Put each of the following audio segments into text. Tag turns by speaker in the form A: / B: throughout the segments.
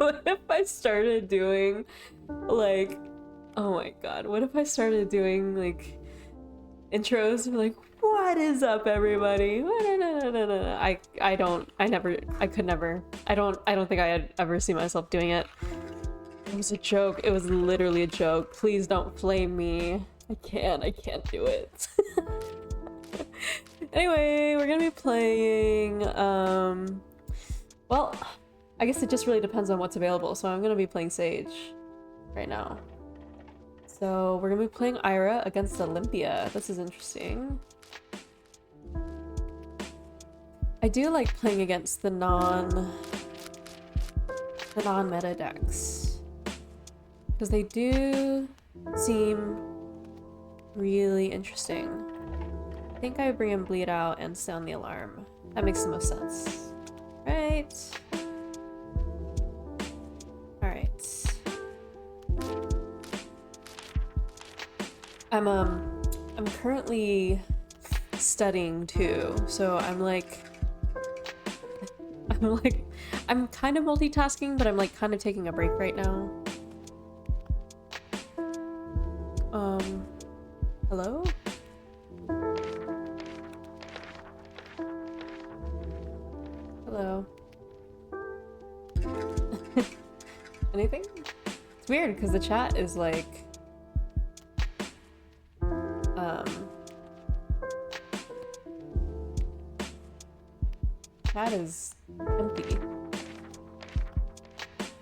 A: What if I started doing like, oh my god, what if I started doing like intros like, what is up everybody? I could never. I don't think I'd ever see myself doing it. It was a joke. It was literally a joke. Please don't flame me. I can't do it. Anyway, we're gonna be playing, well, I guess it just really depends on what's available, so I'm gonna be playing Sage right now. So we're gonna be playing Ira against Olympia. This is interesting. I do like playing against the non-meta decks, because they do seem really interesting. I think I bring in Bleed Out and Sound the Alarm. That makes the most sense. Right. Alright. I'm currently studying too, so I'm kind of multitasking, but I'm like kind of taking a break right now. Hello? Hello. Anything? It's weird because the chat is like chat is empty.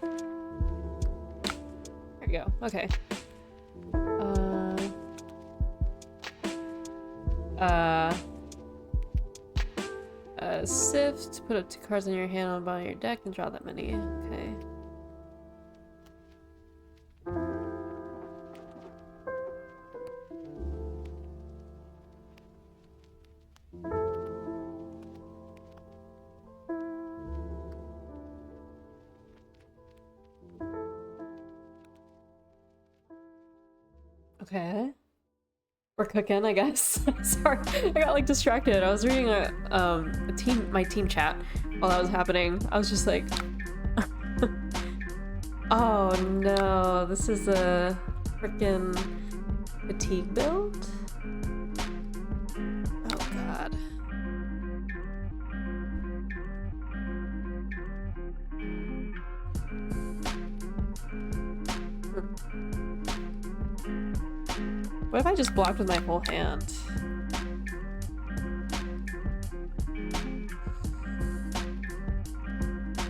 A: There we go. Okay. Sift, put up 2 cards in your hand on the bottom of your deck and draw that many. Okay. Okay. We're cooking, I guess. Sorry, I got like distracted. I was reading my team chat while that was happening. I was just like, oh no, this is a freaking fatigue build? Oh god. What if I just blocked with my whole hand?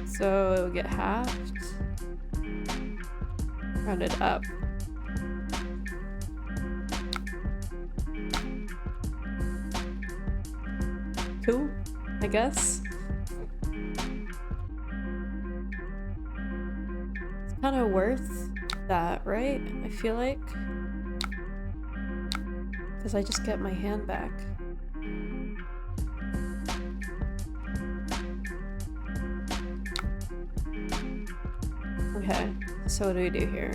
A: So it would get halved. Rounded up. Cool, I guess. It's kind of worth that, right? I feel like. Because I just get my hand back. Okay, so what do we do here?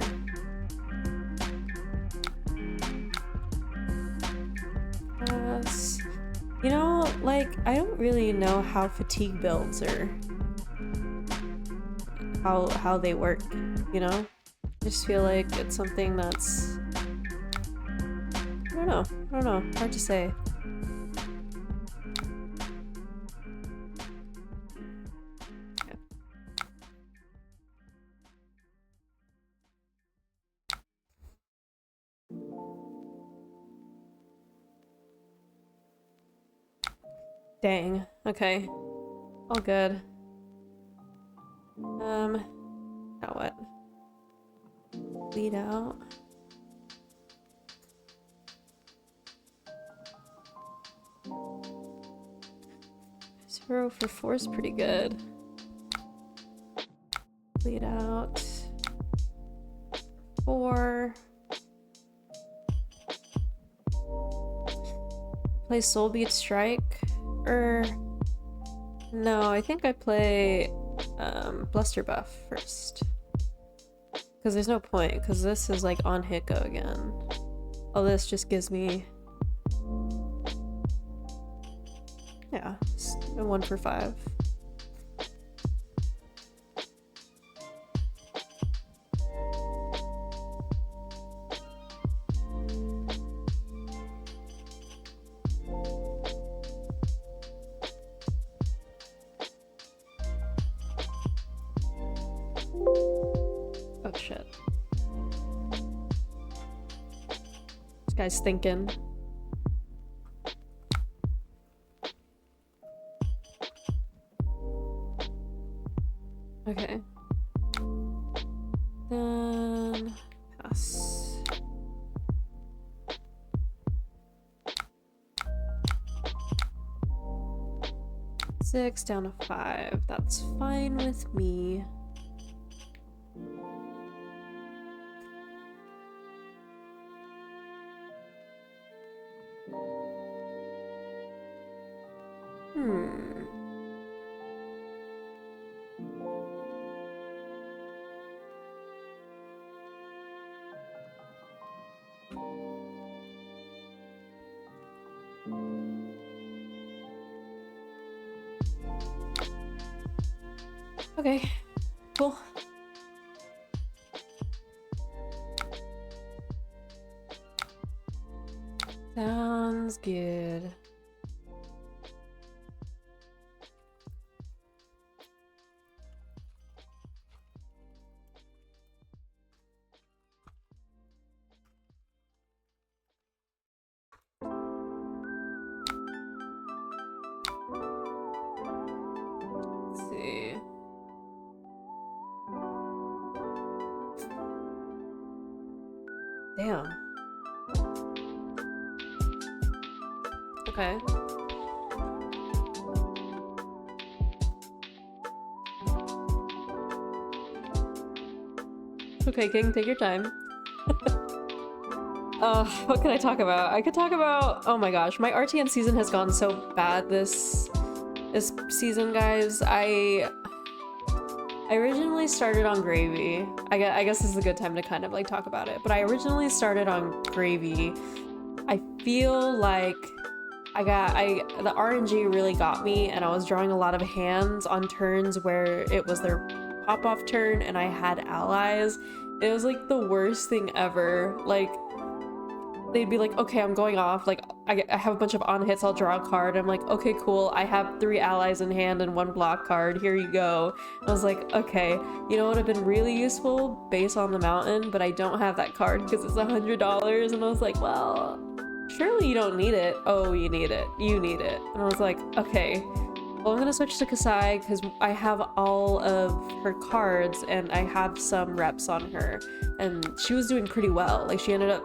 A: You know, like, I don't really know how fatigue builds or how they work, you know? I just feel like it's something that's... I don't know. Hard to say. Okay. Dang. Okay. All good. Now what? Bleed out. 0 for 4 is pretty good. Bleed out. 4. Play Soul Beat Strike? No, I think I play Bluster Buff first. Because there's no point, because this is like on hit go again. All this just gives me... yeah, a 1 for 5. Guy's thinking. Okay. Then pass. Six down to 5. That's fine with me. Okay, cool. Sounds good. Let's see. Damn. Okay. Okay, King, take your time. What can I talk about? I could talk about, oh my gosh, my RTN season has gone so bad this season, guys. I originally started on Gravy. I guess this is a good time to kind of like talk about it, but I originally started on Gravy. I feel like the RNG really got me, and I was drawing a lot of hands on turns where it was their pop-off turn and I had allies. It was like the worst thing ever. Like, they'd be like, okay, I'm going off. Like, I have a bunch of on hits, I'll draw a card. I'm like, okay, cool. I have 3 allies in hand and 1 block card. Here you go. I was like, okay, you know what would have been really useful? Base on the mountain, but I don't have that card because it's $100. And I was like, well, surely you don't need it. Oh, you need it. You need it. And I was like, okay, well, I'm gonna switch to Kasai because I have all of her cards and I have some reps on her. And she was doing pretty well. Like, she ended up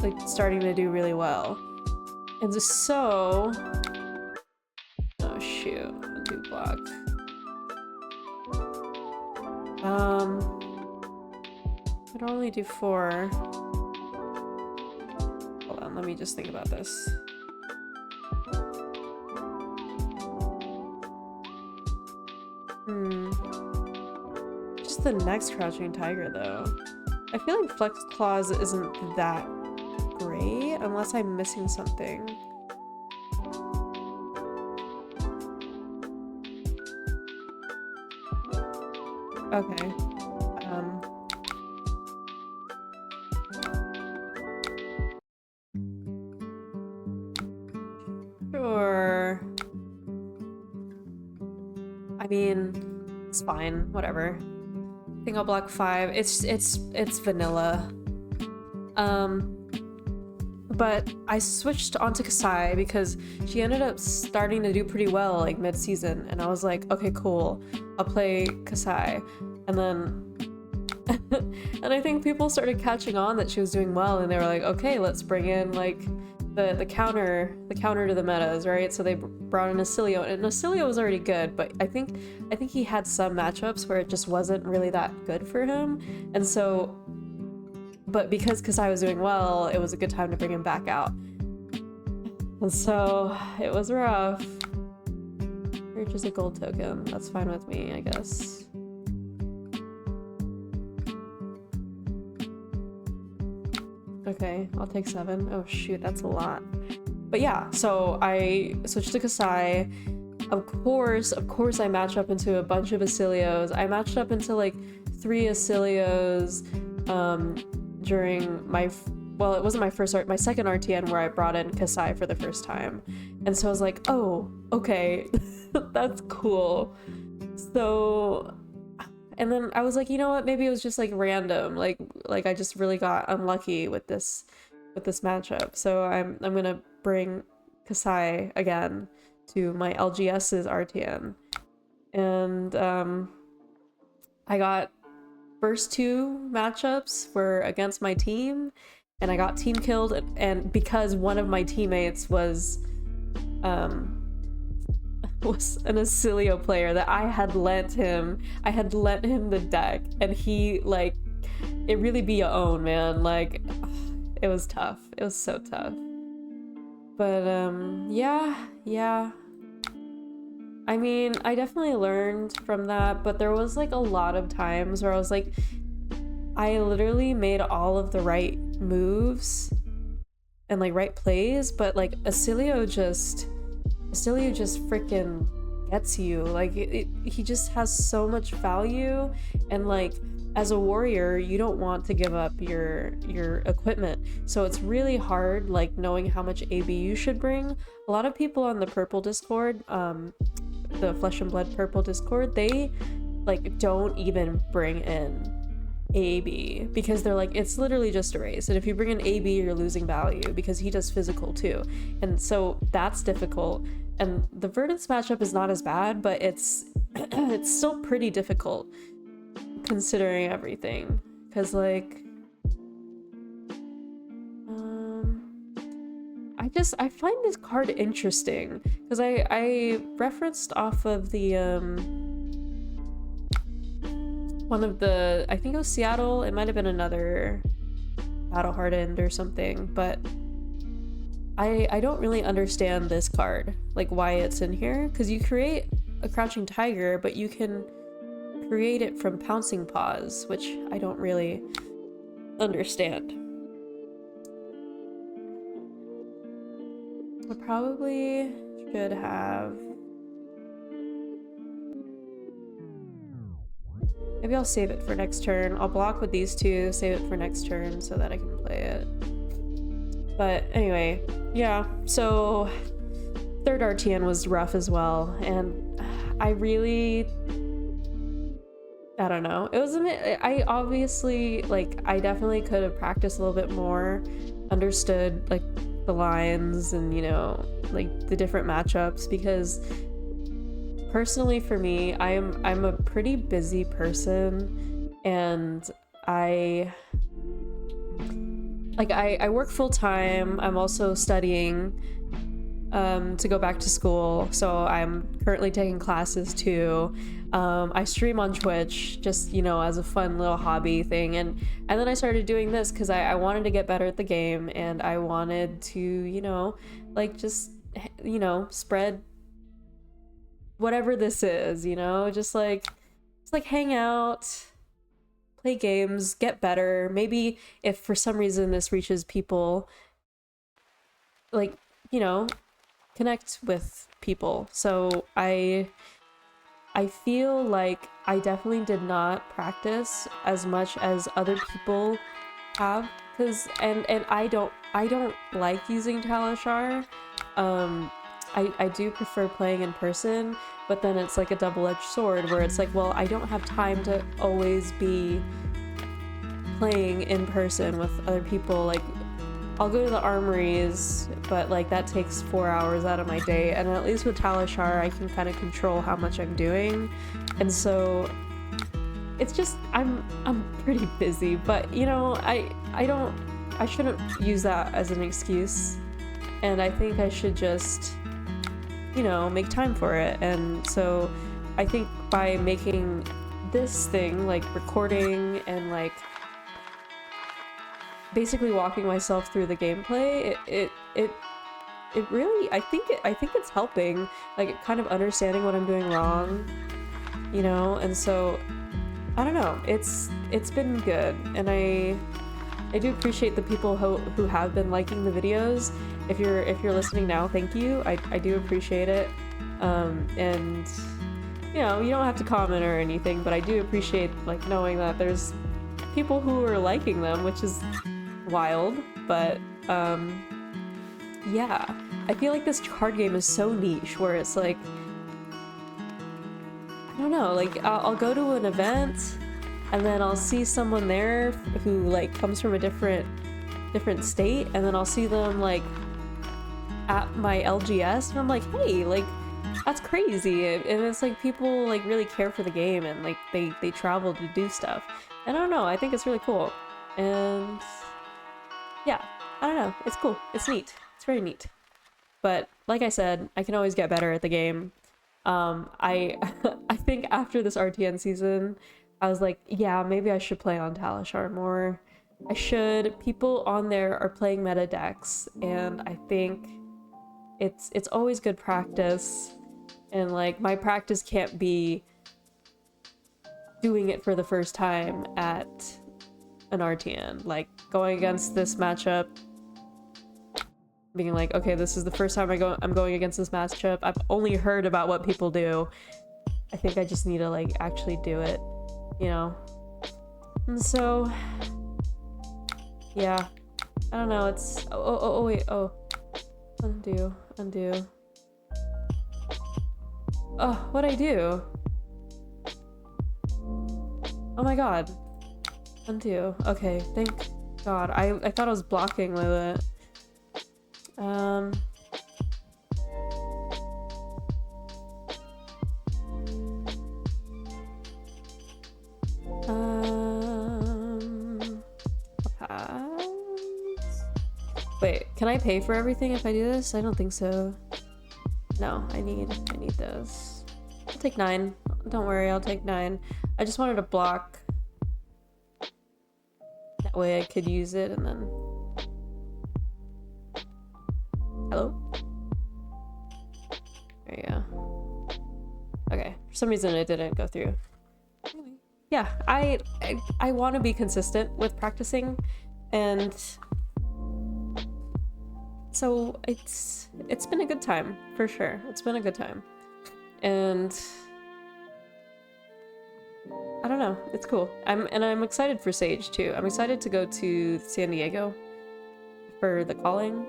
A: like starting to do really well. And so, oh shoot, undo block. I'd only do 4. Hold on, let me just think about this. Just the next Crouching Tiger though. I feel like Flex Claws isn't that great unless I'm missing something. Okay. Sure. I mean, it's fine, whatever. I think I'll block 5. It's vanilla. But I switched onto Kasai because she ended up starting to do pretty well like mid-season, and I was like, okay, cool, I'll play Kasai. And then and I think people started catching on that she was doing well, and they were like, okay, let's bring in like the counter to the metas, right? So they brought in Acilio, and Acilio was already good, but I think he had some matchups where it just wasn't really that good for him. And so, but because Kasai was doing well, it was a good time to bring him back out. And so it was rough. Purchase a gold token. That's fine with me, I guess. Okay, I'll take 7. Oh shoot, that's a lot. But yeah, so I switched to Kasai. Of course, I matched up into a bunch of Acilios. I matched up into like 3 Acilios during my, well, it wasn't my first my second RTN where I brought in Kasai for the first time. And so I was like, oh, okay, that's cool. So, and then I was like, you know what, maybe it was just like random, like I just really got unlucky with this with this matchup. So I'm gonna bring Kasai again to my LGS's RTN. And I got first two matchups were against my team, and I got team killed, and because one of my teammates was an Acilio player that I had lent him the deck, and he, like, it really be your own, man. Like, it was tough. It was so tough. But yeah. I mean, I definitely learned from that, but there was like a lot of times where I was like, I literally made all of the right moves and like right plays, but like Acilio just freaking gets you. Like he just has so much value, and like as a warrior, you don't want to give up your equipment. So it's really hard, like, knowing how much AB you should bring. A lot of people on the purple Discord, the Flesh and Blood purple Discord, they like don't even bring in AB because they're like, it's literally just a race, and if you bring in AB, you're losing value because he does physical too, and so that's difficult. And the Verdance matchup is not as bad, but it's it's still pretty difficult considering everything, because like I find this card interesting because I referenced off of the one of the, I think it was Seattle, it might have been another Battle Hardened or something, but I don't really understand this card, like why it's in here, because you create a Crouching Tiger, but you can create it from Pouncing Paws, which I don't really understand. I probably should have... Maybe I'll save it for next turn. I'll block with these two, save it for next turn so that I can play it. But anyway, yeah, so third RTN was rough as well, and I really... I don't know. It was I obviously, like, I definitely could have practiced a little bit more, understood, like, the lines and, you know, like, the different matchups, because personally for me, I'm a pretty busy person, and I work full-time. I'm also studying to go back to school, so I'm currently taking classes too. I stream on Twitch just, you know, as a fun little hobby thing, and then I started doing this because I wanted to get better at the game, and I wanted to, you know, like, just, you know, spread whatever this is, you know, just like hang out, play games, get better. Maybe if for some reason this reaches people, like, you know, connect with people. So I feel like I definitely did not practice as much as other people have, because and I don't like using Talishar. I do prefer playing in person, but then it's like a double-edged sword where it's like, well, I don't have time to always be playing in person with other people. Like, I'll go to the armories, but like that takes 4 hours out of my day, and at least with Talishar I can kind of control how much I'm doing, and so it's just I'm pretty busy. But you know, I shouldn't use that as an excuse, and I think I should just, you know, make time for it. And so I think by making this thing, like recording and like basically walking myself through the gameplay, it really, I think it's helping, like, kind of understanding what I'm doing wrong, you know. And so I don't know, it's been good, and I do appreciate the people who have been liking the videos. If you're listening now, thank you. I do appreciate it. And you know, you don't have to comment or anything, but I do appreciate, like, knowing that there's people who are liking them, which is wild. But yeah, I feel like this card game is so niche, where it's like, I don't know, like, I'll go to an event and then I'll see someone there who like comes from a different different state, and then I'll see them like at my LGS, and I'm like, hey, like that's crazy. And it's like people like really care for the game, and like they travel to do stuff. And I don't know, I think it's really cool. And yeah, I don't know, it's cool, it's neat, it's very neat. But like I said, I can always get better at the game. I I think after this RTN season, I was like, yeah, maybe I should play on Talishar more. I should. People on there are playing meta decks, and I think it's always good practice. And like my practice can't be doing it for the first time at an RTN. Like going against this matchup, being like, okay, this is the first time I'm going against this matchup. I've only heard about what people do. I think I just need to like actually do it, you know? And so yeah, I don't know, it's wait, undo. Oh, what'd I do? Oh my god. Undo. Okay, thank god. I thought I was blocking with it. Wait, can I pay for everything if I do this? I don't think so. No, I need those. I'll take 9. Don't worry, I'll take 9. I just wanted to block. That way I could use it and then... Hello? There you go. Okay, for some reason it didn't go through. Anyway, yeah, I want to be consistent with practicing, and so it's been a good time for sure. It's been a good time, and I don't know, it's cool. I'm excited for Sage too. I'm excited to go to San Diego for the calling,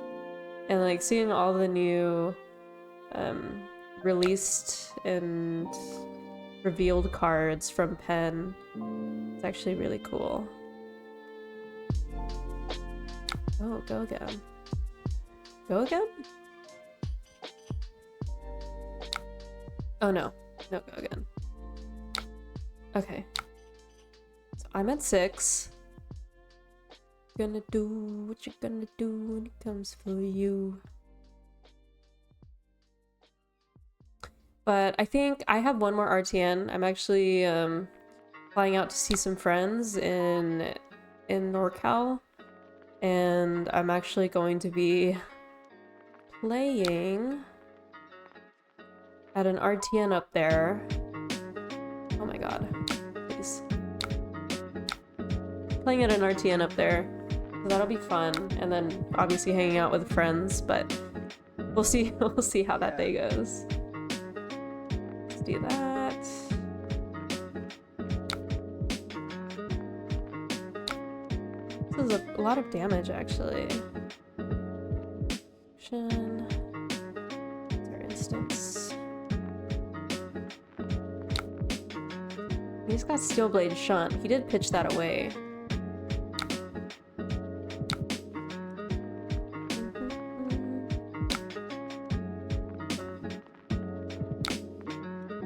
A: and like seeing all the new released and revealed cards from Penn. It's actually really cool. Oh, go again. Go again? Oh no. No, go again. Okay. So I'm at 6. Gonna do what you're gonna do when it comes for you. But I think I have one more RTN. I'm actually flying out to see some friends in NorCal, and I'm actually going to be playing at an RTN up there. Oh my god, please. Playing at an RTN up there, so that'll be fun, and then obviously hanging out with friends, but we'll see how that day goes. Let's do that. This is a lot of damage, actually. Action. That's our instance. He's got Steel Blade Shunt. He did pitch that away.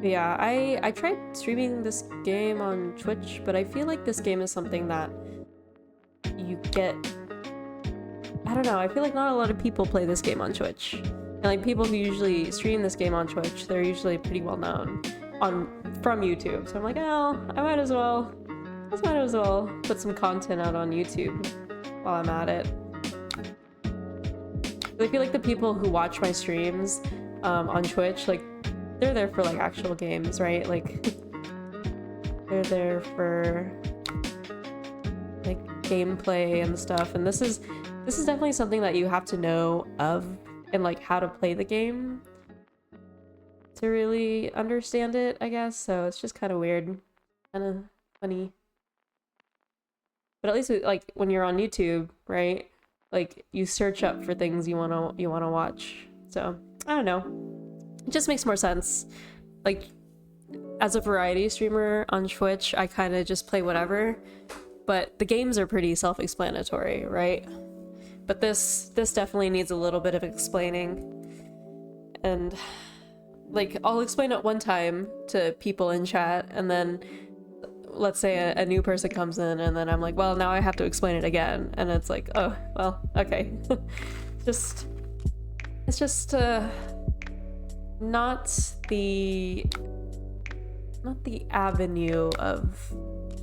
A: Yeah, I tried streaming this game on Twitch, but I feel like this game is something that you get... I don't know, I feel like not a lot of people play this game on Twitch. And like people who usually stream this game on Twitch, they're usually pretty well known from YouTube. So I'm like, oh, I might as well put some content out on YouTube while I'm at it. I feel like the people who watch my streams on Twitch, like, they're there for like actual games, right? Like they're there for like gameplay and stuff, and this is definitely something that you have to know of and like how to play the game to really understand it, I guess. So it's just kind of weird, kind of funny. But at least like when you're on YouTube, right? Like you search up for things you wanna watch. So I don't know. It just makes more sense. Like, as a variety streamer on Twitch, I kind of just play whatever, but the games are pretty self-explanatory, right? but this definitely needs a little bit of explaining. And like, I'll explain it one time to people in chat, and then let's say a new person comes in, and then I'm like, well, now I have to explain it again, and it's like, oh, well, okay. It's just not the avenue of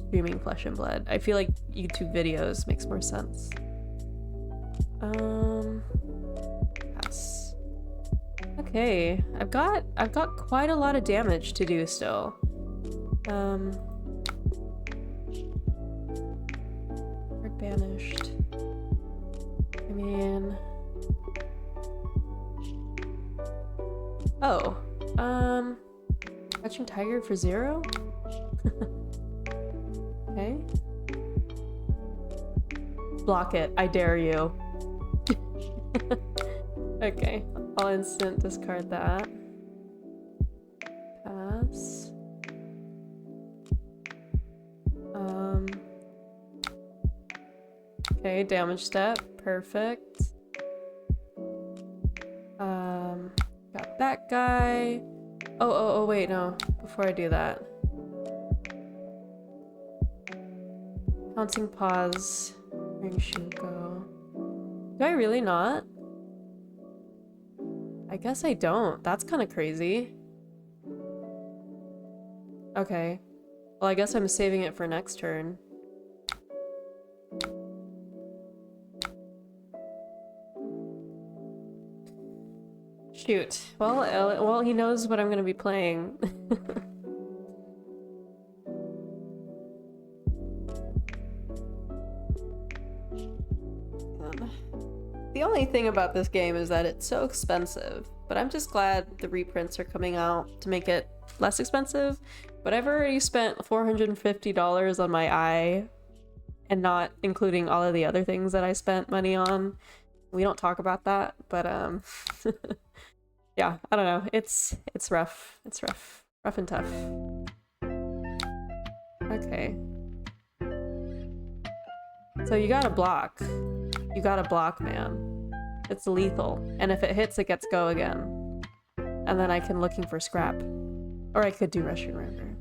A: streaming Flesh and Blood. I feel like YouTube videos makes more sense. Pass. Okay, I've got quite a lot of damage to do still. Card banished. I mean, oh, Catching Tiger for 0? Okay. Block it, I dare you. Okay, I'll instant discard that. Pass. Okay, damage step, perfect. Got that guy. Oh, wait, no. Before I do that. Pouncing Paws. Ring Shoot Go. Do I really not? I guess I don't. That's kind of crazy. Okay. Well, I guess I'm saving it for next turn. Shoot. Well, he knows what I'm gonna be playing. The only thing about this game is that it's so expensive, but I'm just glad the reprints are coming out to make it less expensive. But I've already spent $450 on my eye, and not including all of the other things that I spent money on. We don't talk about that, but yeah, I don't know. It's rough. It's rough. Rough and tough. Okay. So you gotta block. You gotta block, man. It's lethal. And if it hits, it gets go again. And then I can looking for scrap. Or I could do Russian River.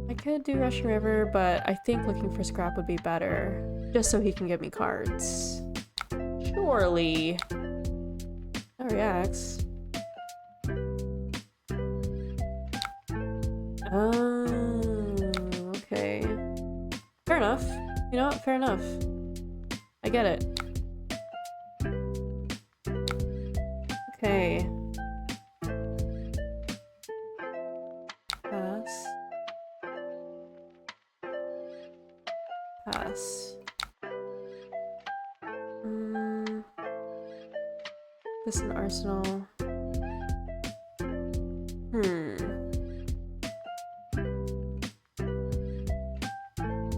A: I could do Russian River, but I think looking for scrap would be better. Just so he can give me cards. Surely. That reacts. Oh, okay. Fair enough. You know what? Fair enough. I get it. Okay. Pass. Pass. This an arsenal.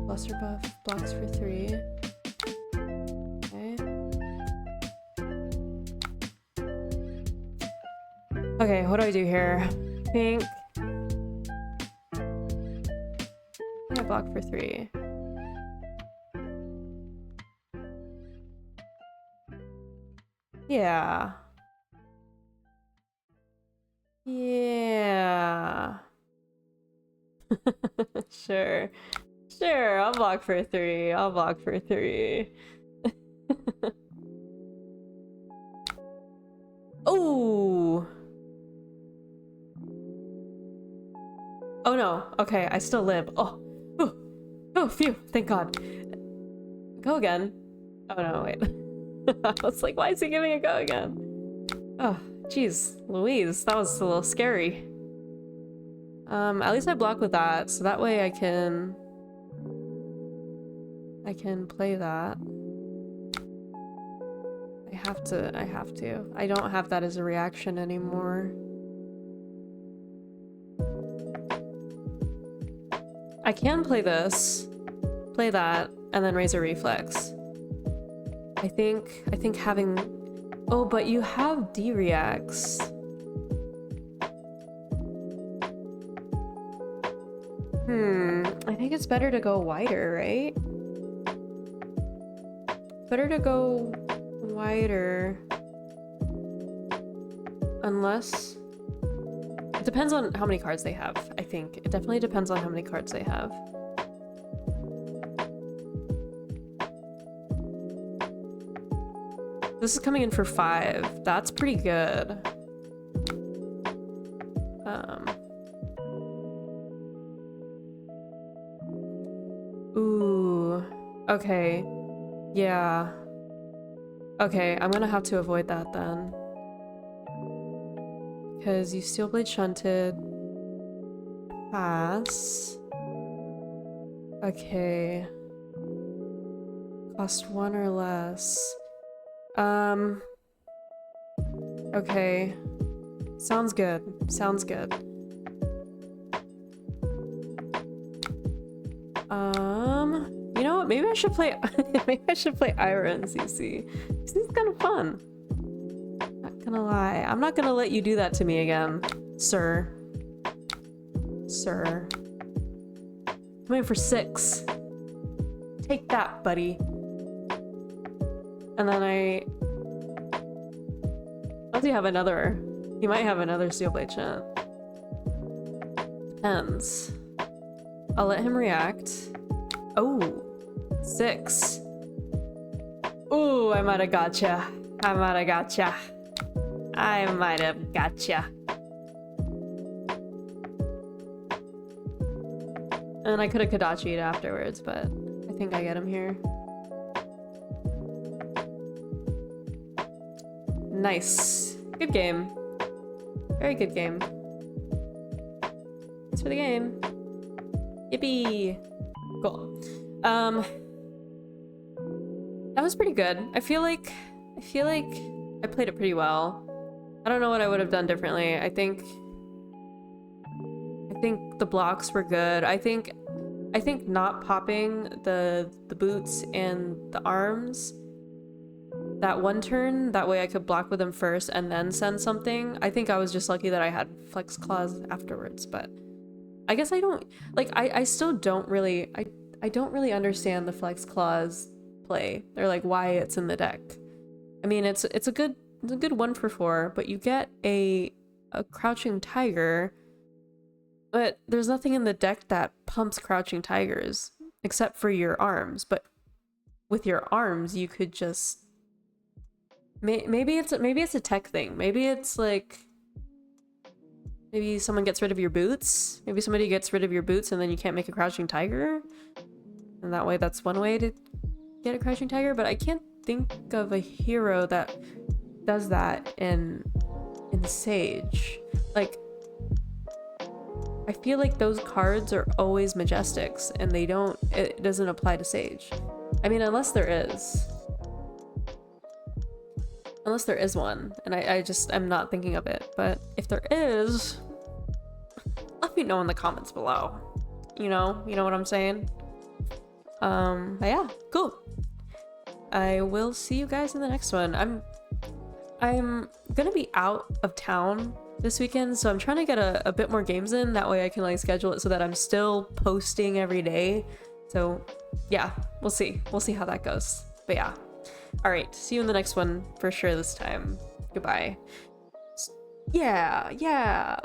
A: Buster buff, blocks for 3. Okay. Okay, what do I do here? Pink. I block for 3. Yeah. Yeah. Sure. Sure, I'll block for 3. I'll block for 3. Oh! Oh no. Okay, I still live. Oh. Oh, oh, phew. Thank God. Go again. Oh no, wait. I was like, why is he giving a go again? Oh, jeez. Louise, that was a little scary. At least I block with that, so that way I can play that. I have to. I don't have that as a reaction anymore. I can play this, play that, and then raise a reflex. I think having... Oh, but you have D-reacts. I think it's better to go wider, right? better to go wider. Unless... It depends on how many cards they have, I think. It definitely depends on how many cards they have. This is coming in for 5. That's pretty good. Ooh. Okay. Yeah. Okay, I'm gonna have to avoid that then. Because you Steel Blade Shunted. Pass. Okay. Cost 1 or less. Okay. Sounds good. Sounds good. You know what? Maybe I should play maybe I should play Ira and CC. CC's kind of fun. Not gonna lie. I'm not gonna let you do that to me again, sir. Sir. Come in for 6. Take that, buddy. And then Unless you have another... You might have another Steel Blade Shunt. Depends. I'll let him react. Oh! 6. Ooh, I might have gotcha. I might have gotcha. I might have gotcha. And I could have Kadachi'd afterwards, but I think I get him here. Nice. Good game. Very good game. Thanks for the game. Yippee! Cool. That was pretty good. I feel like I played it pretty well. I don't know what I would have done differently. I think the blocks were good. I think not popping the boots and the arms that one turn, that way I could block with them first and then send something. I think I was just lucky that I had flex claws afterwards, but I guess I don't like I still don't really I don't really understand the flex claws play, or like why it's in the deck. I mean, it's a good 1 for 4, but you get a crouching tiger, but there's nothing in the deck that pumps crouching tigers except for your arms. But with your arms, you could just maybe it's a tech thing. Maybe it's like maybe someone gets rid of your boots. Maybe somebody gets rid of your boots and then you can't make a crouching tiger. And that way, that's one way to get a crouching tiger. But I can't think of a hero that does that in Sage. Like, I feel like those cards are always Majestics, and it doesn't apply to Sage. I mean, unless there is. Unless there is one, and I'm not thinking of it. But if there is, let me know in the comments below. You know what I'm saying? But yeah, cool. I will see you guys in the next one. I'm gonna be out of town this weekend, so I'm trying to get a bit more games in. That way I can like schedule it so that I'm still posting every day. So yeah, we'll see how that goes. But yeah, all right, see you in the next one for sure this time. Goodbye. Yeah